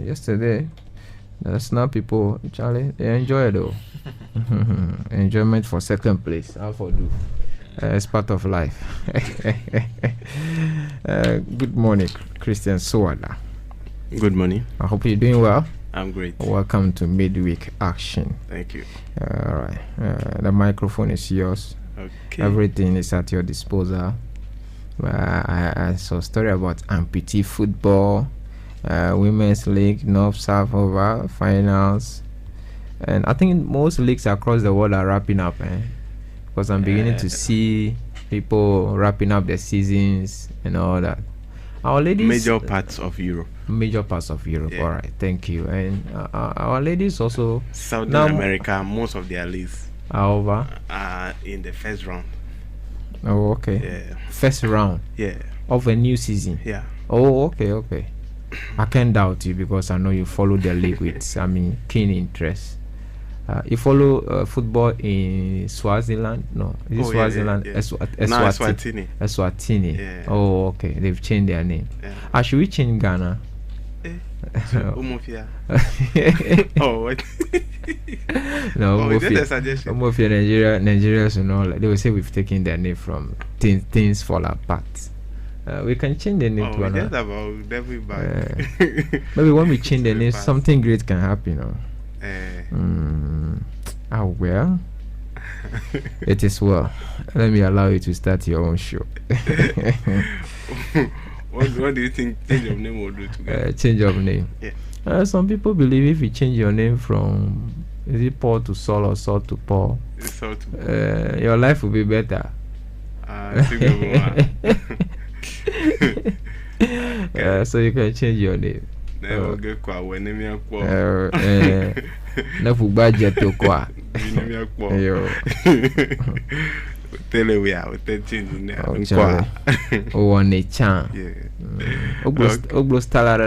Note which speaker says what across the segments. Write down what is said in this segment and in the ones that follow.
Speaker 1: Yesterday, there's now people, Charlie, they enjoy it though. Enjoyment for second place. How for do? It's part of life. Good morning, Christian Sowada.
Speaker 2: Good morning.
Speaker 1: I hope you're doing well.
Speaker 2: I'm great.
Speaker 1: Welcome to Midweek Action.
Speaker 2: Thank you.
Speaker 1: All right. The microphone is yours.
Speaker 2: Okay.
Speaker 1: Everything is at your disposal. I saw a story about amputee football, Women's League, North-South over finals. And I think most leagues across the world are wrapping up. Because I'm beginning to see people wrapping up their seasons and all that. Our ladies,
Speaker 2: major parts of Europe.
Speaker 1: Yeah. All right, thank you. And our ladies also,
Speaker 2: Southern America, most of their leagues
Speaker 1: are over
Speaker 2: in the first round.
Speaker 1: Oh, okay.
Speaker 2: Yeah.
Speaker 1: First round.
Speaker 2: Yeah.
Speaker 1: Of a new season.
Speaker 2: Yeah.
Speaker 1: Oh, okay. I can't doubt you because I know you follow the league with keen interest. You follow football in Swaziland? No, is it Swaziland?
Speaker 2: Yeah.
Speaker 1: Eswatini. Eswatini.
Speaker 2: Yeah.
Speaker 1: Oh, okay. They've changed their name.
Speaker 2: Yeah.
Speaker 1: Should we change Ghana?
Speaker 2: Umofia. Oh, what?
Speaker 1: No,
Speaker 2: Umofia. A suggestion.
Speaker 1: Umofia, Nigerians, and all. They will say we've taken their name from things fall apart. We can change the name to another.
Speaker 2: Just about devil back.
Speaker 1: Maybe when we change the name, something great can happen. Well, it is well. Let me allow you to start your own show.
Speaker 2: What do you think change of name will do together?
Speaker 1: Change of name.
Speaker 2: Yeah.
Speaker 1: Some people believe if you change your name from is it Paul to Saul or Saul to Paul, your life will be better. So you can change your name. Never budget to qua. Oh, on a chan. Oglo star.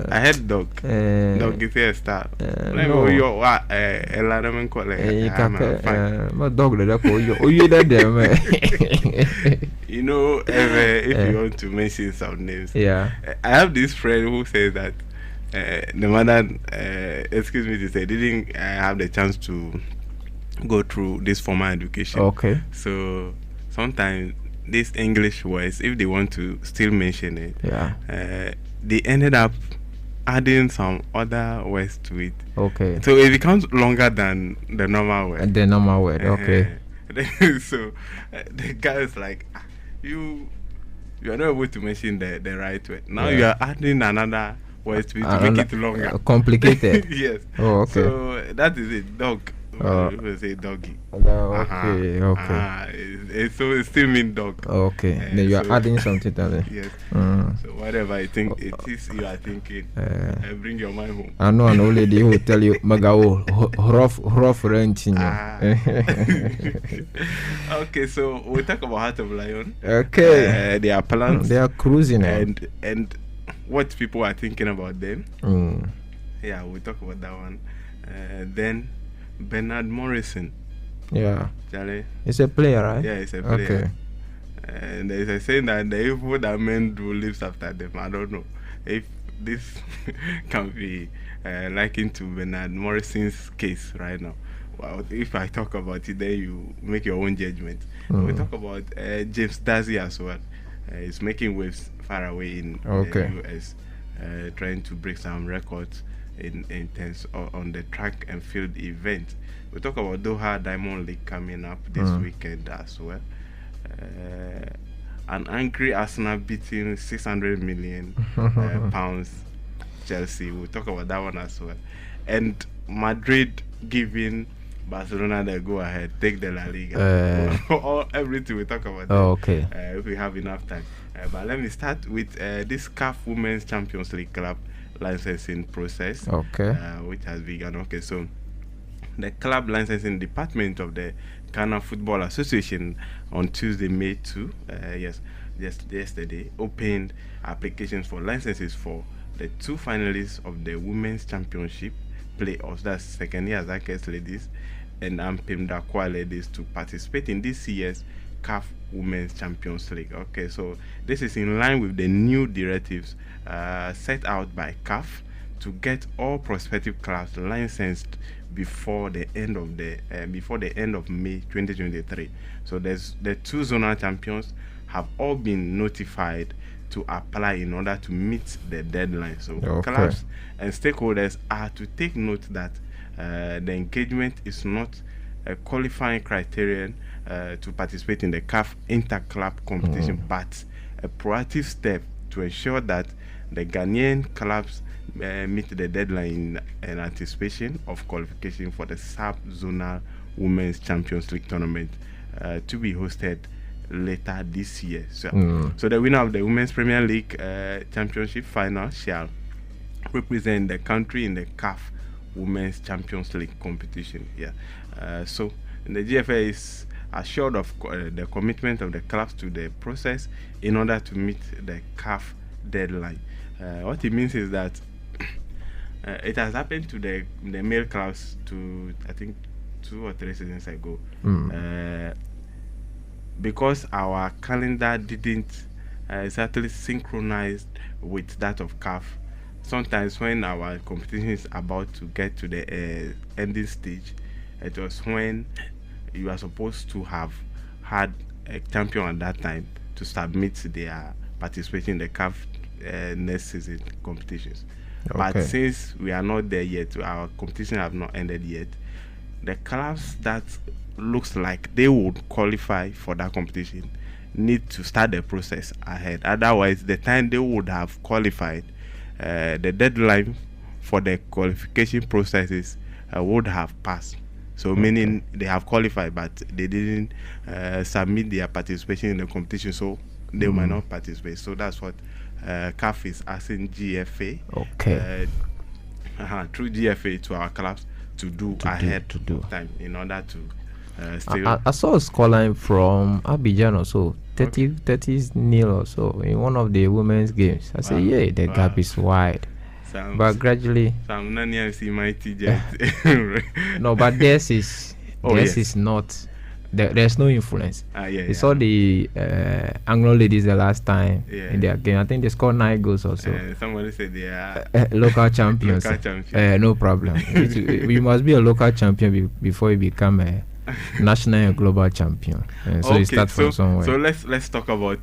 Speaker 2: I had dog. Dog is a star. No, you are a ladderman collar.
Speaker 1: My dog, you that there,
Speaker 2: you know, if you want to mention some names,
Speaker 1: yeah.
Speaker 2: I have this friend who says that the mother, excuse me to say, didn't have the chance to go through this formal education.
Speaker 1: Okay.
Speaker 2: So sometimes these English words, if they want to still mention it, they ended up adding some other words to it.
Speaker 1: Okay.
Speaker 2: So it becomes longer than the normal word.
Speaker 1: Okay.
Speaker 2: So the guy is like, you are not able to mention the right word. Now you are adding another word to it to make it longer.
Speaker 1: Complicated.
Speaker 2: Yes.
Speaker 1: Oh, okay.
Speaker 2: So that is it. Dog. People say doggy.
Speaker 1: Okay.
Speaker 2: So it still means dog.
Speaker 1: Okay. Then you are adding something to it.
Speaker 2: Yes. So whatever I think it is you are thinking, bring your mind home.
Speaker 1: I know an old lady who will tell you Magao rough renting.
Speaker 2: Okay, so we'll talk about Heart of Lion.
Speaker 1: Okay.
Speaker 2: They are plans.
Speaker 1: They are cruising
Speaker 2: and what people are thinking about them. Yeah, we'll talk about that one. Then Bernard Morrison.
Speaker 1: Yeah.
Speaker 2: Charlie.
Speaker 1: It's a player, right?
Speaker 2: Yeah, it's a player.
Speaker 1: Okay.
Speaker 2: And there's a saying that the evil that men do lives after them. I don't know if this can be likened to Bernard Morrison's case right now. Well, if I talk about it, then you make your own judgment. We talk about James Darcy as well. He's making waves far away in the US, trying to break some records in terms on the track and field event. We talk about Doha Diamond League coming up this weekend as well. An angry Arsenal beating 600 million pounds Chelsea. We'll talk about that one as well. And Madrid giving Barcelona the go ahead, take the La Liga. Everything we talk about.
Speaker 1: Okay.
Speaker 2: If we have enough time. But let me start with this CAF Women's Champions League club licensing process, which has begun. Okay, so the club licensing department of the Ghana Football Association on Tuesday, May 2, just yesterday, opened applications for licenses for the two finalists of the Women's Championship playoffs, that's second year Zakes ladies and Ampim Dakwa ladies, to participate in this year's CAF Women's Champions League. Okay, so this is in line with the new directives set out by CAF to get all prospective clubs licensed before the end of May 2023. So there's the two zonal champions have all been notified to apply in order to meet the deadline. So clubs and stakeholders are to take note that the engagement is not a qualifying criterion to participate in the CAF inter-club competition, but a proactive step to ensure that the Ghanaian clubs meet the deadline in anticipation of qualification for the sub-zonal Women's Champions League tournament to be hosted later this year. So the winner of the Women's Premier League Championship final shall represent the country in the CAF Women's Champions League competition. So the GFA is assured of the commitment of the clubs to the process in order to meet the CAF deadline. What it means is that it has happened to the male clubs to, I think, 2 or 3 seasons ago. Because our calendar didn't exactly synchronize with that of CAF. Sometimes when our competition is about to get to the ending stage, it was when you are supposed to have had a champion at that time to submit their participation in the CAF next season competitions. But since we are not there yet, our competition have not ended yet, the clubs that looks like they would qualify for that competition need to start the process ahead. Otherwise, the time they would have qualified, the deadline for the qualification processes would have passed. So meaning they have qualified, but they didn't submit their participation in the competition, so they might not participate. So that's what CAF is asking GFA through GFA to our clubs to do ahead of time in order to
Speaker 1: I saw a scoreline from Abidjan or so, 30-0 or so in one of the women's games. I say, the gap is wide. But gradually, no, but theirs is is not. There's no influence. We saw the Anglo ladies the last time in their game. I think they scored 9 goals or so.
Speaker 2: Somebody said they are
Speaker 1: local champions. No problem. You must be a local champion before you become a national and global champion. So you start from somewhere.
Speaker 2: So let's talk about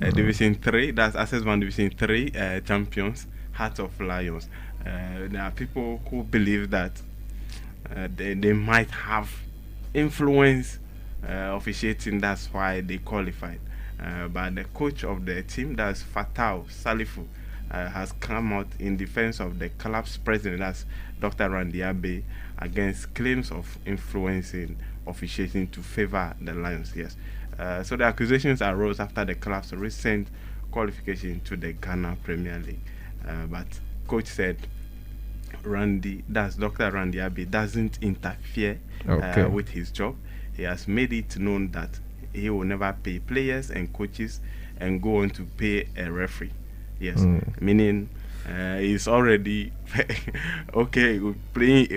Speaker 2: Division 3. That's Access 1 Division 3 champions, Heart of Lions. There are people who believe that they might have influence officiating, that's why they qualified. But the coach of the team, that's Fatau Salifu, has come out in defense of the club's president, that's Dr. Randy Abe, against claims of influencing officiating to favor the Lions. So the accusations arose after the club's recent qualification to the Ghana Premier League. But coach said Dr. Randy Abe doesn't interfere with his job. He has made it known that he will never pay players and coaches and go on to pay a referee. Meaning he's already with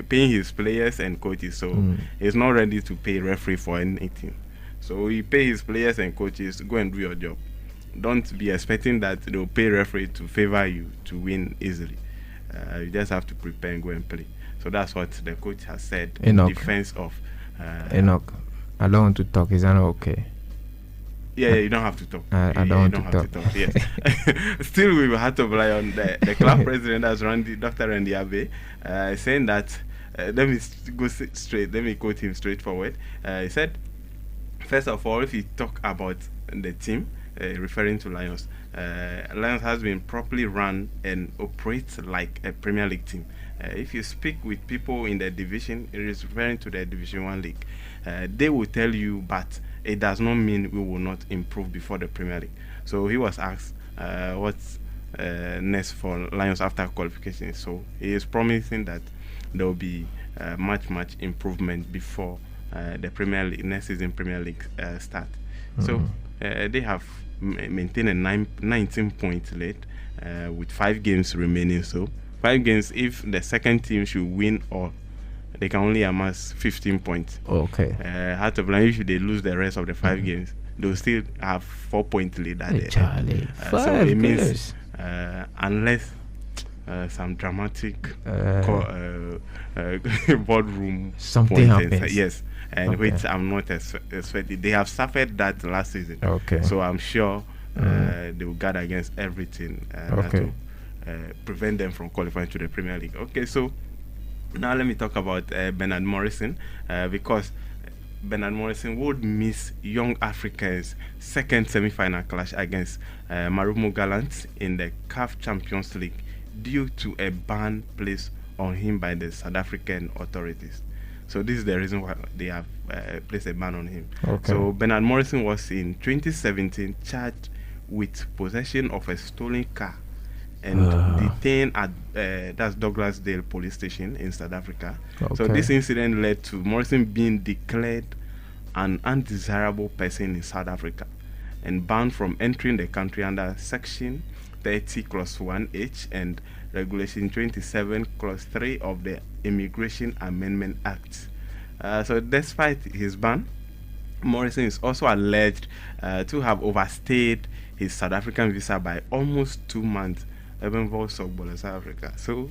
Speaker 2: paying his players and coaches, so he's not ready to pay referee for anything. So he pay his players and coaches, go and do your job. Don't be expecting that they'll pay referee to favor you to win easily. You just have to prepare and go and play. So that's what the coach has said in defense of
Speaker 1: Enoch. I don't want to talk. Is that okay?
Speaker 2: You don't have to talk.
Speaker 1: I don't want to talk.
Speaker 2: Yes. Still, we will have to rely on the club president, as Dr. Randy Abe, saying that. Let me go straight. Let me quote him straightforward. He said, first of all, if you talk about the team, referring to Lions, Lions has been properly run and operates like a Premier League team. If you speak with people in the division, it is referring to the Division 1 league. They will tell you, but it does not mean we will not improve before the Premier League. So he was asked what's next for Lions after qualification. So he is promising that there will be much improvement before the Premier League next season Premier League start. So they have maintained a 19-point lead with 5 games remaining. So 5 games, if the second team should win all, they can only amass 15 points.
Speaker 1: Okay.
Speaker 2: Heart of Lion, if they lose the rest of the 5 games, they'll still have 4-point lead at the end.
Speaker 1: Charlie,
Speaker 2: So
Speaker 1: 5
Speaker 2: it means
Speaker 1: games.
Speaker 2: unless some dramatic boardroom
Speaker 1: Something
Speaker 2: points,
Speaker 1: happens.
Speaker 2: yes, and
Speaker 1: Okay.
Speaker 2: which I'm not expecting. They have suffered that last season.
Speaker 1: Okay.
Speaker 2: So I'm sure they will guard against everything that
Speaker 1: Okay.
Speaker 2: will prevent them from qualifying to the Premier League. Okay, so now let me talk about Bernard Morrison, because Bernard Morrison would miss Young Africans' second semi-final clash against Marumo Gallants in the CAF Champions League due to a ban placed on him by the South African authorities. So this is the reason why they have placed a ban on him.
Speaker 1: Okay.
Speaker 2: So Bernard Morrison was in 2017 charged with possession of a stolen car and detained at that's Douglasdale police station in South Africa. So
Speaker 1: Okay.
Speaker 2: this incident led to Morrison being declared an undesirable person in South Africa and banned from entering the country under Section 30 Clause 1H and Regulation 27 Clause 3 of the Immigration Amendment Act. So despite his ban, Morrison is also alleged to have overstayed his South African visa by almost 2 months, even for South Africa. So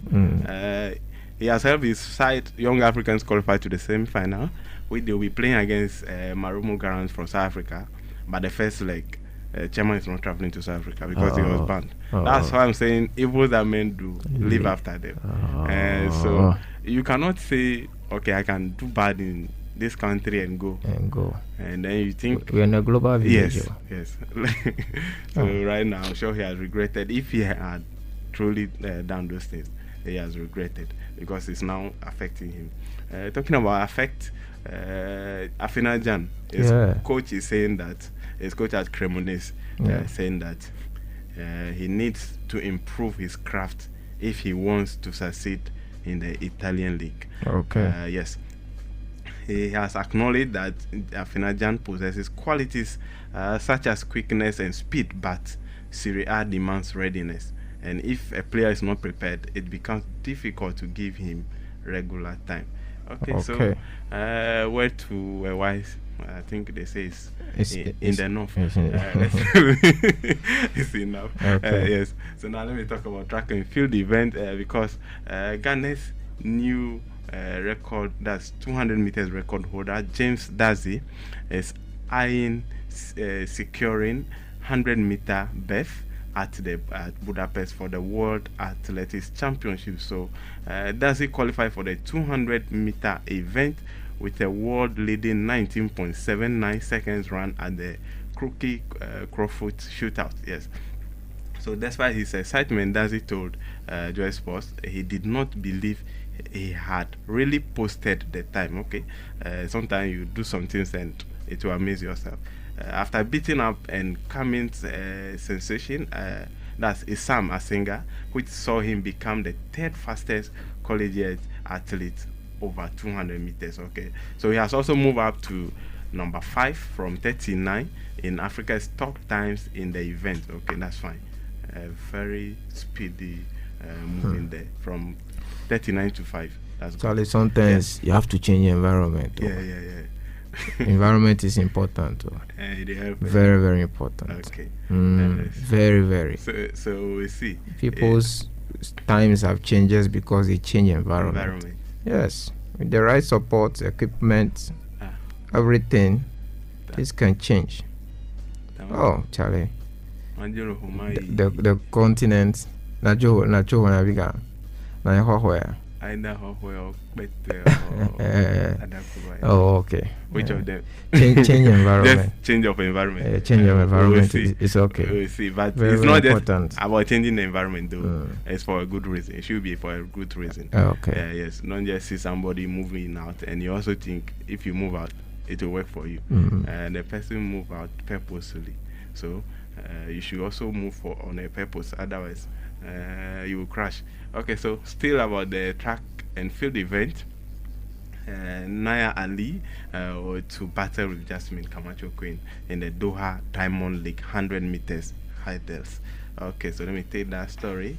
Speaker 2: he has helped his side, Young Africans, qualify to the semi-final, which they will be playing against Marumo Gallants from South Africa. But the first leg, Chairman is not traveling to South Africa because he was banned. That's why I'm saying evil that men do live after them. So you cannot say, okay, I can do bad in this country and go. And then you think
Speaker 1: we're in a global village.
Speaker 2: Yes. So right now, I'm sure he has regretted. If he had truly done those things, he has regretted because it's now affecting him. Talking about affect, Afina Jan, his coach is saying that, his coach at Cremonese, saying that he needs to improve his craft if he wants to succeed in the Italian league.
Speaker 1: Okay.
Speaker 2: Yes. He has acknowledged that Afina Jan possesses qualities such as quickness and speed, but Serie A demands readiness. And if a player is not prepared, it becomes difficult to give him regular time. Okay. So word to a wise, I think they say it's in the north. It's enough.
Speaker 1: Okay.
Speaker 2: Yes. So now let me talk about track and field event because Ghana's new record, that's 200 meters record holder James Dazi, is eyeing securing 100-meter berth at Budapest for the World Athletics Championship. So Dazi qualified for the 200-meter event with a world-leading 19.79 seconds run at the Crookie Crawford shootout. Yes. So despite his excitement, Dazi told Joy Sports he did not believe he had really posted the time. Okay, sometimes you do some things and it will amaze yourself. After beating up and Cummins sensation, that's Isam Asenga, which saw him become the 3rd fastest collegiate athlete over 200 meters. Okay, so he has also moved up to number 5 from 39 in Africa's top times in the event. Okay, that's fine. Very speedy moving there from 39 to 5. That's
Speaker 1: Charlie,
Speaker 2: good.
Speaker 1: sometimes you have to change your environment.
Speaker 2: Yeah.
Speaker 1: Environment is important.
Speaker 2: They help.
Speaker 1: Very, very important.
Speaker 2: Okay.
Speaker 1: Very, very.
Speaker 2: So we see.
Speaker 1: People's times have changes because they change environment. Yes. With the right support, equipment, everything, this can change. Oh, Charlie. The continent, oh, okay.
Speaker 2: Which of them?
Speaker 1: Change environment.
Speaker 2: Just change of environment.
Speaker 1: Change of environment
Speaker 2: we'll
Speaker 1: is okay.
Speaker 2: We'll see, but
Speaker 1: very,
Speaker 2: it's not
Speaker 1: important.
Speaker 2: just about changing the environment, though. It's for a good reason. It should be for a good reason.
Speaker 1: Okay.
Speaker 2: Yes, not just see somebody moving out, and you also think if you move out, it will work for you. And the person move out purposely, so you should also move on a purpose. Otherwise, you will crash. Okay, so still about the track and field event. Naya Ali to battle with Jasmine Camacho Queen in the Doha Diamond League 100 meters hurdles. Okay, so let me take that story.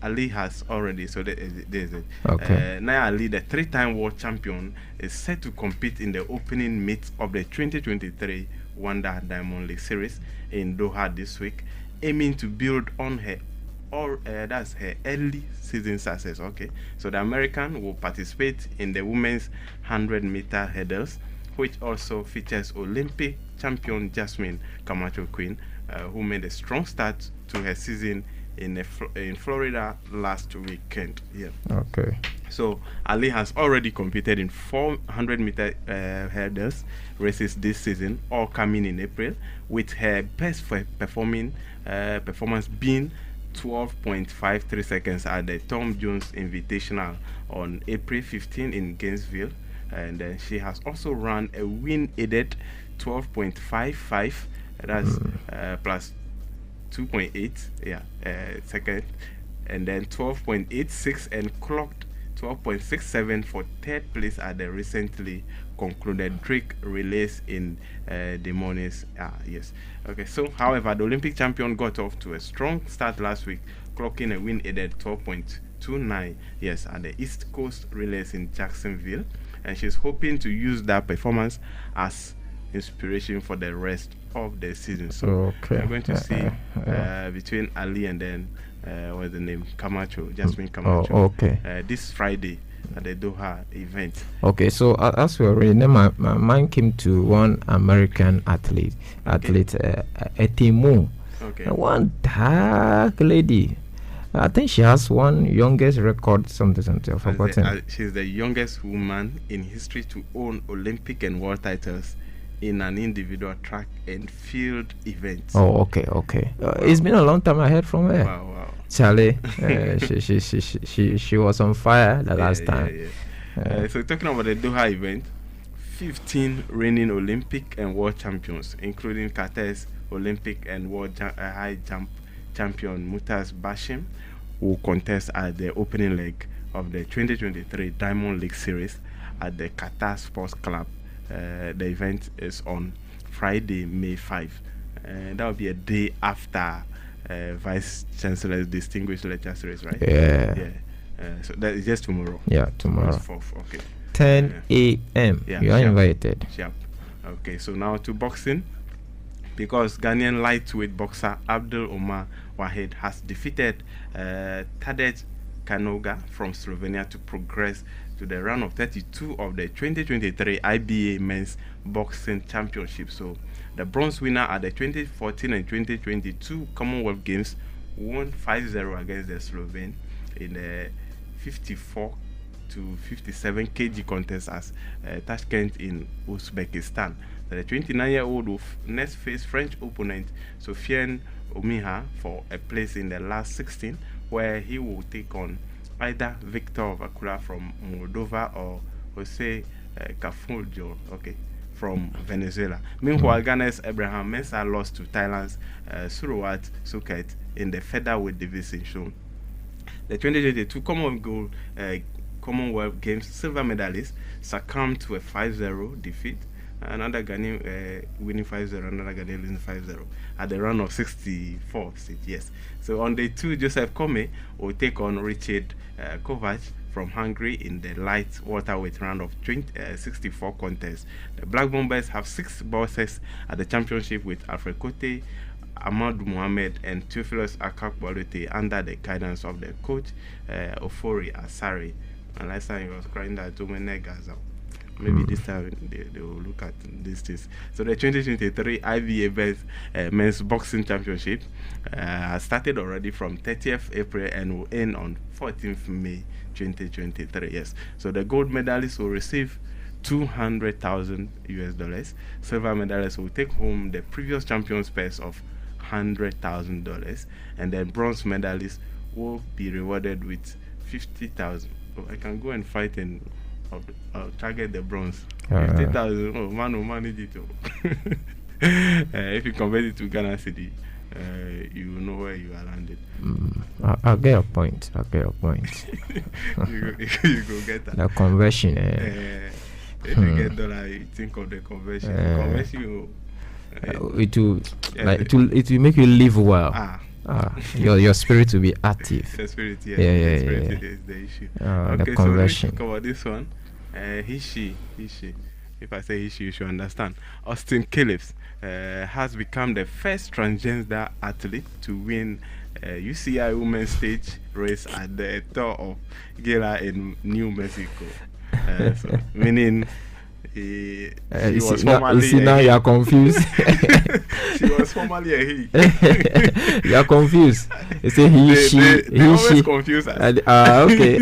Speaker 2: Ali has already, so there's it.
Speaker 1: Okay.
Speaker 2: Naya Ali, the 3-time world champion, is set to compete in the opening meet of the 2023 Wanda Diamond League Series in Doha this week, aiming to build on her that's her early season success. Okay, so the American will participate in the women's 100-meter hurdles, which also features Olympic champion Jasmine Camacho Queen, who made a strong start to her season in Florida last weekend. Yeah.
Speaker 1: Okay.
Speaker 2: So Ali has already competed in 400-meter hurdles races this season, all coming in April, with her best performance being 12.53 seconds at the Tom Jones Invitational on April 15 in Gainesville. And then she has also run a win-aided 12.55, that's plus 2.8 second, and then 12.86, and clocked 12.67 for third place at the recently concluded Drake relays in the mornings. Yes. Okay. So, however, the Olympic champion got off to a strong start last week, clocking a win-aided 12.29. Yes, at the East Coast relays in Jacksonville, and she's hoping to use that performance as inspiration for the rest of the season. So we're going to see between Ali and then what's the name, Camacho, Jasmine Camacho. This Friday at the Doha event.
Speaker 1: Okay, so as we already know, my mind came to one American athlete, Etimu.
Speaker 2: Okay.
Speaker 1: One dark lady. I think she has one youngest record, something I've forgotten.
Speaker 2: She's the youngest woman in history to own Olympic and world titles in an individual track and field event.
Speaker 1: Oh, okay. It's been a long time I heard from her.
Speaker 2: Wow.
Speaker 1: Charlie, she was on fire the last time.
Speaker 2: So talking about the Doha event, 15 reigning Olympic and world champions, including Qatar's Olympic and world high jump champion Mutaz Bashim, will contest at the opening leg of the 2023 Diamond League Series at the Qatar Sports Club. The event is on Friday, May 5. That will be a day after Vice Chancellor's Distinguished Lecture Series, right?
Speaker 1: Yeah.
Speaker 2: So that is just tomorrow.
Speaker 1: Yeah, tomorrow.
Speaker 2: 4th. Okay.
Speaker 1: 10 a.m.
Speaker 2: Yeah,
Speaker 1: you are invited.
Speaker 2: Yep. Okay, so now to boxing. Because Ghanaian lightweight boxer Abdul Omar Wahid has defeated Tadej Kanoga from Slovenia to progress to the round of 32 of the 2023 IBA Men's Boxing Championship. So the bronze winner at the 2014 and 2022 Commonwealth Games won 5-0 against the Slovene in the 54 to 57 kg contest as Tashkent in Uzbekistan. The 29-year-old will next face French opponent Sofiane Omiha for a place in the last 16, where he will take on either Victor Vakula from Moldova or Jose Cafuljo, from Venezuela. Meanwhile, Ghana's Abraham Mensah lost to Thailand's Surawat Suket in the featherweight division. So the 2022 Commonwealth Games silver medalist succumbed to a 5-0 defeat. Another Ghanaian winning 5-0, another Ghanaian losing 5-0 at the round of 64. Yes. So on day 2, Joseph Kome will take on Richard Kovac from Hungary in the light welterweight round of 64 contest. The Black Bombers have 6 bosses at the championship with Alfred Kote, Ahmad Mohamed and Theophilus Akakbalute under the guidance of the coach Ofori Asari. And last time he was crying that Gaza. Maybe this time they will look at these things. So the 2023 IBA Men's Boxing Championship has started already from 30th April and will end on 14th May 2023. Yes. So the gold medalists will receive $200,000. Silver medalists will take home the previous champion's purse of $100,000, and then bronze medalists will be rewarded with $50,000. I can go and fight and I'll target the bronze. 50,000. Oh, man, manage it. If you convert it to Ghana City, you will know where you are landed.
Speaker 1: I'll get a point.
Speaker 2: you go get that.
Speaker 1: The conversion.
Speaker 2: If you get dollar, you think of the conversion. Conversion.
Speaker 1: It will make you live well. Your spirit to be active.
Speaker 2: The spirit,
Speaker 1: Yeah,
Speaker 2: the spirit is the issue.
Speaker 1: The
Speaker 2: Okay, so
Speaker 1: conversion.
Speaker 2: let's talk about this one. He, she. If I say he, she, you should understand. Austin Callips has become the first transgender athlete to win UCI Women's Stage race at the Tour of Gala in New Mexico. So, meaning she was formerly
Speaker 1: now you are confused.
Speaker 2: she was formerly a he.
Speaker 1: You are confused. You say he,
Speaker 2: they always
Speaker 1: she.
Speaker 2: confuse us.
Speaker 1: Okay.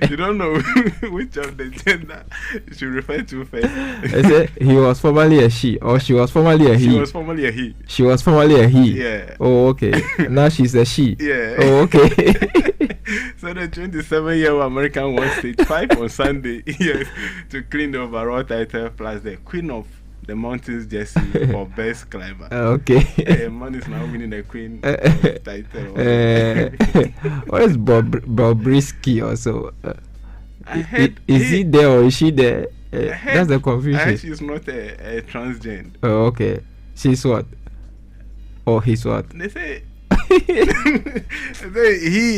Speaker 2: You don't know which of the gender you should refer to first.
Speaker 1: I say he was formerly a she, or she was formerly a he.
Speaker 2: She was formerly a he.
Speaker 1: She was formerly a he.
Speaker 2: Yeah.
Speaker 1: Oh, okay. Now she's a she.
Speaker 2: Yeah.
Speaker 1: Oh, okay.
Speaker 2: So the 27-year-old American won stage 5 on Sunday, yes, to clean the overall title plus the Queen of the Mountains jersey for best climber.
Speaker 1: Okay.
Speaker 2: Man is now winning the Queen title.
Speaker 1: What is Bobrisky also? Is he there or is she there? That's the confusion.
Speaker 2: She's not a transgender.
Speaker 1: Oh, okay. She's what? Or he's what?
Speaker 2: They say he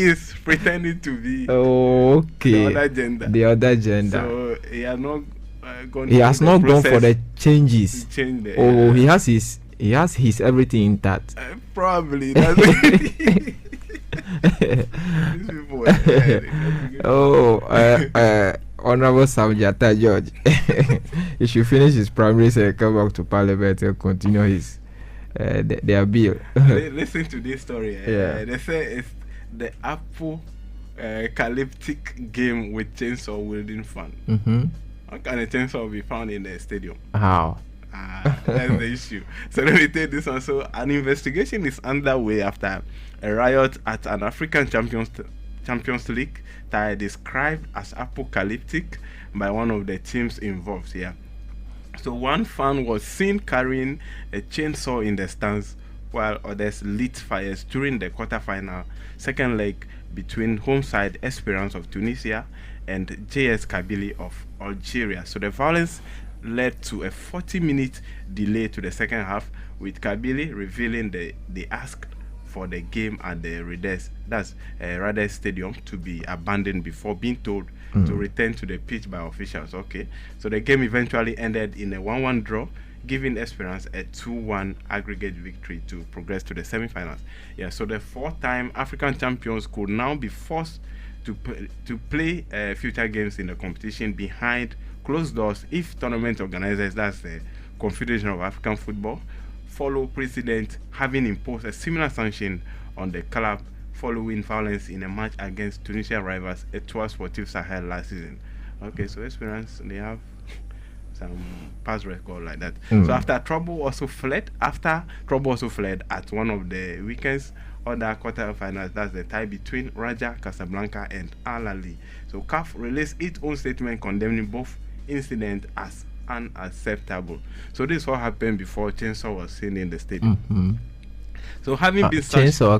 Speaker 2: is pretending to be
Speaker 1: okay. The other gender.
Speaker 2: So he has not gone.
Speaker 1: He has not gone for the changes. He has his everything intact.
Speaker 2: Probably. That's these people.
Speaker 1: Honorable Samjata George. He should finish his primaries and come back to Parliament and continue his their bill.
Speaker 2: Listen to this story. They say it's the apocalyptic game with chainsaw wielding fun. How can a chainsaw be found in the stadium?
Speaker 1: How?
Speaker 2: That's the issue. So let me take this one. So an investigation is underway after a riot at an African Champions League tie described as apocalyptic by one of the teams involved here. So one fan was seen carrying a chainsaw in the stands while others lit fires during the quarterfinal second leg between home side Esperance of Tunisia and JS Kabylie of Algeria. So the violence led to a 40-minute delay to the second half, with Kabylie revealing they asked for the game at the Rades Stadium to be abandoned before being told to return to the pitch by officials. Okay, so the game eventually ended in a 1-1 draw, giving Esperance a 2-1 aggregate victory to progress to the semi-finals. Yeah, so the four-time African champions could now be forced to play future games in the competition behind closed doors if tournament organizers, that's the Confederation of African Football, follow precedent having imposed a similar sanction on the club following violence in a match against Tunisia rivals Etoile Sportive Sahel last season. Okay, so Esperance, they have some past record like that. So after trouble also fled at one of the weekend's other quarterfinals, that's the tie between Raja Casablanca and Al Ahly. So CAF released its own statement condemning both incidents as unacceptable. So this is what happened before chainsaw was seen in the stadium. So having been
Speaker 1: chainsaw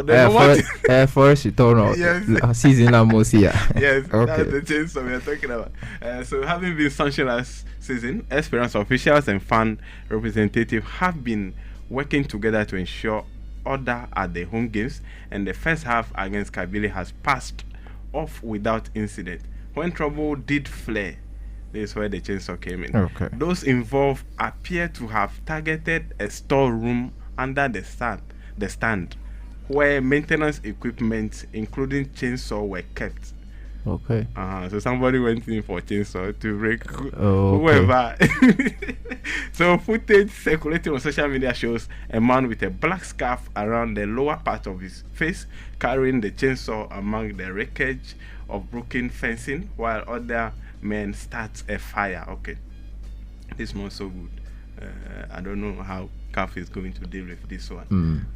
Speaker 2: the
Speaker 1: forest return season Amosia.
Speaker 2: Yes, okay. That's the chainsaw we are talking about. So having been sanctioned last season, Esperance officials and fan representatives have been working together to ensure order at the home games, and the first half against Kabylie has passed off without incident. When trouble did flare, this is where the chainsaw came in.
Speaker 1: Okay.
Speaker 2: Those involved appear to have targeted a storeroom under the stand where maintenance equipment including chainsaw were kept.
Speaker 1: Okay.
Speaker 2: So somebody went in for chainsaw to break whoever. So footage circulating on social media shows a man with a black scarf around the lower part of his face carrying the chainsaw among the wreckage of broken fencing while other men start a fire. Okay, this one's so good. I don't know how CAF is going to deal with this one.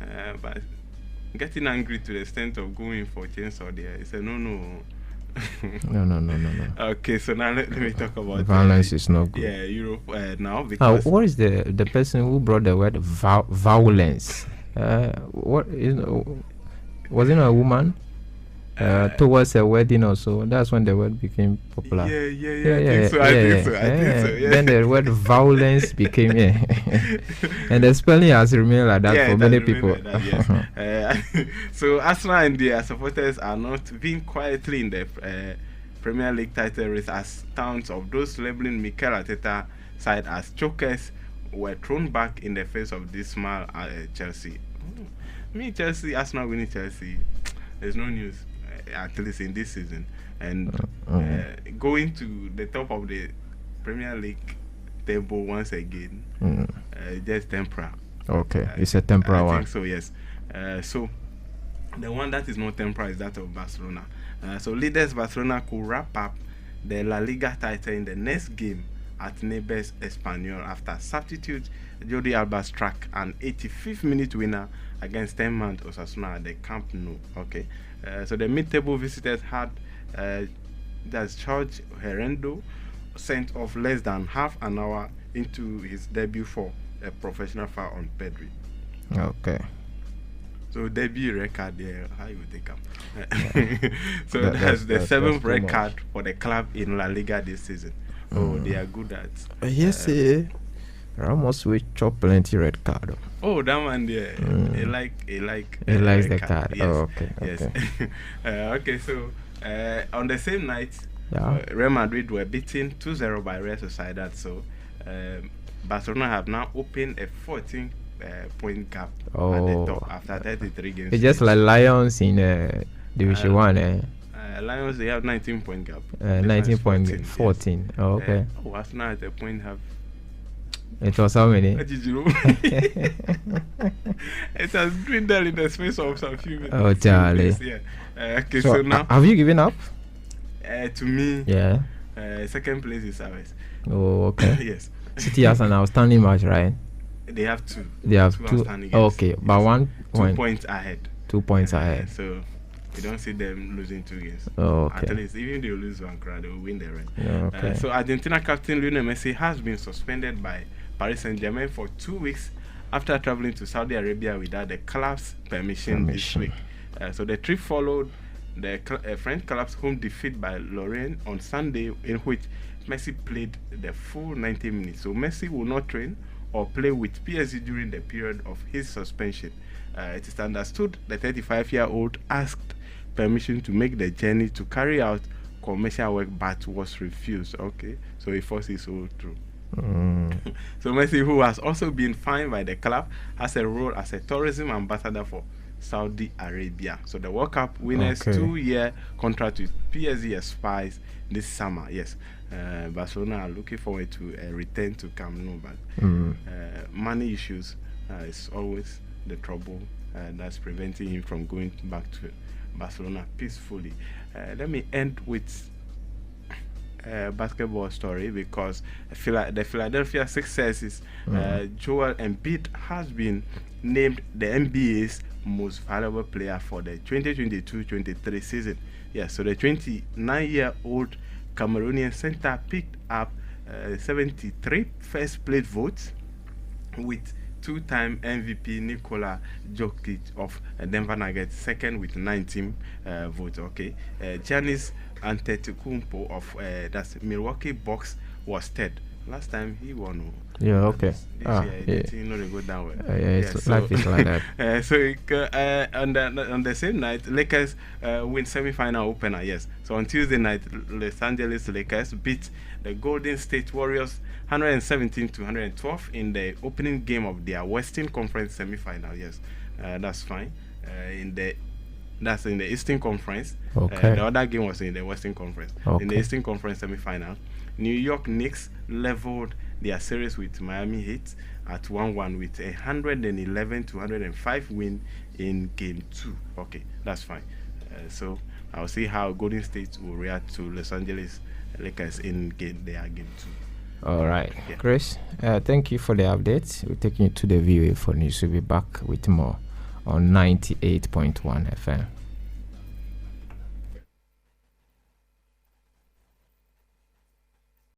Speaker 2: But getting angry to the extent of going for chainsaw there is a no.
Speaker 1: No.
Speaker 2: Okay, so now let me talk about
Speaker 1: violence is not good.
Speaker 2: Yeah, Europe now, because
Speaker 1: what is the person who brought the word violence? What is? Was it a woman? towards a wedding or so. That's when the word became popular.
Speaker 2: I think so.
Speaker 1: Then the word violence became and the spelling has remained like that for many people.
Speaker 2: So Arsenal and their supporters are not being quietly in the Premier League title race, as towns of those labeling Mikel Arteta side as chokers were thrown back in the face of dismal Chelsea. Chelsea, Arsenal winning Chelsea, there's no news, at least in this season. And going to the top of the Premier League table once again, just temporary.
Speaker 1: Okay, it's a temporary one.
Speaker 2: I think so, yes. So the one that is not temporary is that of Barcelona. So leaders Barcelona could wrap up the La Liga title in the next game at neighbors Espanyol after substitute Jordi Alba struck an 85th minute winner against 10-man Osasuna at the Camp Nou. Okay, so the mid-table visitors had that's George Herendo sent off less than half an hour into his debut for a professional foul on Pedri.
Speaker 1: Okay.
Speaker 2: So debut record there, how you take up? So that's the 7th record for the club in La Liga this season. Oh, they are good at.
Speaker 1: Yes, Ramos will chop plenty red card.
Speaker 2: Oh, that man there, he likes
Speaker 1: the card.
Speaker 2: Yes.
Speaker 1: Oh, okay.
Speaker 2: Yes. Okay, so on the same night, Real Madrid were beaten 2-0 by Real Sociedad. So Barcelona have now opened a 14-point gap at the top after 33 games.
Speaker 1: It's just like Lions in Division 1.
Speaker 2: Lions, they have 19-point gap.
Speaker 1: 19.14. 14. Yes. Oh, okay.
Speaker 2: Arsenal at a point have.
Speaker 1: It was how many?
Speaker 2: What did you know? It has dwindled in the space of some few minutes.
Speaker 1: Oh, Charlie.
Speaker 2: Yeah. Okay, so now.
Speaker 1: Have you given up?
Speaker 2: To me,
Speaker 1: yeah.
Speaker 2: Second place is ours.
Speaker 1: Oh, okay.
Speaker 2: Yes.
Speaker 1: City has an outstanding match, right?
Speaker 2: They have two.
Speaker 1: They have two. Okay, but
Speaker 2: yes.
Speaker 1: 2
Speaker 2: points ahead.
Speaker 1: 2 points ahead.
Speaker 2: So you don't see them losing 2 games.
Speaker 1: Oh, okay.
Speaker 2: At least, even if they lose one crowd, they will win the rest.
Speaker 1: Yeah, okay.
Speaker 2: So Argentina captain Lionel Messi has been suspended by Paris Saint-Germain for 2 weeks after traveling to Saudi Arabia without the club's permission. This week. So the trip followed the French club's home defeat by Lorient on Sunday, in which Messi played the full 90 minutes. So Messi will not train or play with PSG during the period of his suspension. It is understood the 35-year-old asked permission to make the journey to carry out commercial work but was refused. Okay, so he forced his way through. So Messi, who has also been fined by the club, has a role as a tourism ambassador for Saudi Arabia. So the World Cup winners' 2-year contract with PSG expires this summer. Yes, Barcelona are looking forward to a return to Camp Nou, but money issues is always the trouble that's preventing him from going back to Barcelona peacefully. Let me end with a basketball story, because the Philadelphia Sixers' Joel Embiid has been named the NBA's most valuable player for the 2022-23 season. Yes, so the 29-year-old Cameroonian center picked up 73 first-place votes, with 2-time MVP Nikola Jokic of Denver Nuggets second with 19 votes. Okay, Giannis Antetokounmpo of that's Milwaukee Bucks was third. Last time he won.
Speaker 1: Yeah, okay.
Speaker 2: This year, you know, they go down well.
Speaker 1: Life is like that.
Speaker 2: So on the same night, Lakers win semi-final opener. Yes. So on Tuesday night, Los Angeles Lakers beat the Golden State Warriors 117-112 in the opening game of their Western Conference semi-final. Yes, that's fine. That's in the Eastern Conference.
Speaker 1: Okay.
Speaker 2: The other game was in the Western Conference.
Speaker 1: Okay.
Speaker 2: In the Eastern Conference semi-final, New York Knicks leveled their series with Miami Heat at 1-1 with a 111-105 win in Game 2. Okay, that's fine. So I'll see how Golden State will react to Los Angeles Lakers in their Game 2.
Speaker 1: All right, yeah. Chris, thank you for the updates. We're taking you to the VOA for news. We'll be back with more on 98.1 FM.